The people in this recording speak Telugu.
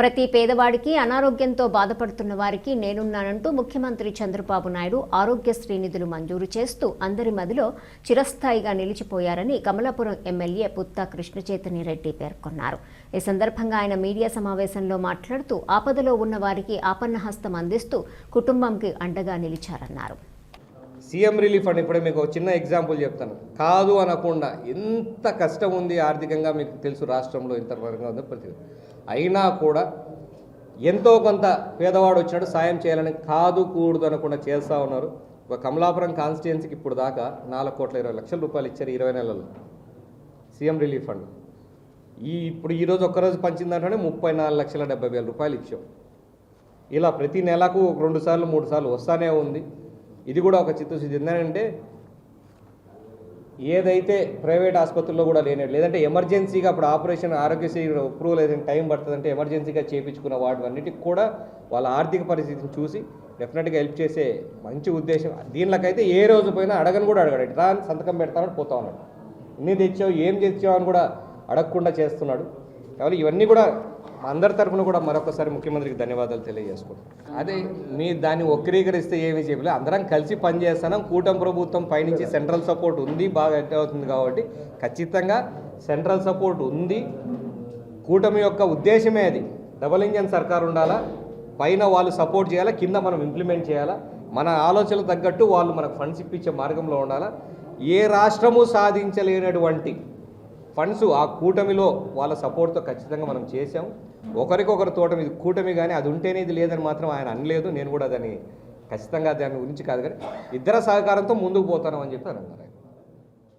ప్రతి పేదవాడికి అనారోగ్యంతో బాధపడుతున్న వారికి నేనున్నానంటూ ముఖ్యమంత్రి చంద్రబాబు నాయుడు ఆరోగ్యశ్రీ నిధులు మంజూరు చేస్తూ అందరి మదిలో చిరస్థాయిగా నిలిచిపోయారని కమలాపురం ఎమ్మెల్యే పుత్తా కృష్ణచైతన్యరెడ్డి పేర్కొన్నారు. ఈ సందర్భంగా ఆయన మీడియా సమావేశంలో మాట్లాడుతూ ఆపదలో ఉన్న వారికి ఆపన్నహస్తం అందిస్తూ కుటుంబంకి అండగా నిలిచారన్నారు. సీఎం రిలీఫ్ ఫండ్ ఇప్పుడే మీకు చిన్న ఎగ్జాంపుల్ చెప్తాను. కాదు అనకుండా ఎంత కష్టం ఉంది ఆర్థికంగా మీకు తెలుసు, రాష్ట్రంలో ఇంత వరకు ఉందో ప్రతి అయినా కూడా ఎంతో కొంత పేదవాడు వచ్చినట్టు సాయం చేయాలని కాదు కూడదు అనకుండా చేస్తూ ఉన్నారు. ఒక కమలాపురం కాన్స్టిట్యున్సీకి ఇప్పుడు దాకా 4,20,00,000 రూపాయలు ఇచ్చారు 20 నెలల్లో సీఎం రిలీఫ్ ఫండ్. ఇప్పుడు ఈరోజు ఒక్కరోజు పంచిందంటేనే 34,70,000 రూపాయలు ఇచ్చాం. ఇలా ప్రతి నెలకు 2 సార్లు 3 సార్లు వస్తూనే ఉంది. ఇది కూడా ఒక చిత్తశుద్ధి. ఏంటంటే ఏదైతే ప్రైవేట్ ఆసుపత్రుల్లో కూడా లేదంటే ఎమర్జెన్సీగా అప్పుడు ఆపరేషన్ ఆరోగ్యశ్రీ అప్రూవల్ ఏదైనా టైం పడుతుందంటే ఎమర్జెన్సీగా చేయించుకున్న వాటివన్నిటికి కూడా వాళ్ళ ఆర్థిక పరిస్థితిని చూసి డెఫినెట్గా హెల్ప్ చేసే మంచి ఉద్దేశం. దీనిలోకైతే ఏ రోజు పోయినా అడగని కూడా అడగాడు, ఇట్లా సంతకం పెడతానని పోతా ఉన్నాడు. ఇన్ని తెచ్చావు ఏం తెచ్చావు అని కూడా అడగకుండా చేస్తున్నాడు. కాబట్టి ఇవన్నీ కూడా అందరి తరఫున కూడా మరొకసారి ముఖ్యమంత్రికి ధన్యవాదాలు తెలియజేసుకుంటాం. అదే దాన్ని వక్రీకరిస్తే ఏమీ చెప్పలేదు. అందరం కలిసి పనిచేస్తున్నాం. కూటమి ప్రభుత్వం పైనుంచి సెంట్రల్ సపోర్ట్ ఉంది, బాగా ఎట్ అవుతుంది. కాబట్టి ఖచ్చితంగా సెంట్రల్ సపోర్ట్ ఉంది. కూటమి యొక్క ఉద్దేశమే అది. డబుల్ ఇంజన్ సర్కార్ ఉండాలా, పైన వాళ్ళు సపోర్ట్ చేయాలా, కింద మనం ఇంప్లిమెంట్ చేయాలా. మన ఆలోచనలు తగ్గట్టు వాళ్ళు మనకు ఫండ్స్ ఇప్పించే మార్గంలో ఉండాలా. ఏ రాష్ట్రము సాధించలేనటువంటి ఫండ్స్ ఆ కూటమిలో వాళ్ళ సపోర్ట్తో ఖచ్చితంగా మనం చేసాం. ఒకరికొకరు తోటమి కూటమి కానీ అది ఉంటేనే ఇది లేదని మాత్రం ఆయన అనలేదు. నేను కూడా దాన్ని ఖచ్చితంగా దాని గురించి కాదు కానీ ఇద్దరు సహకారంతో ముందుకు పోతాను అని చెప్పి అన్నారు.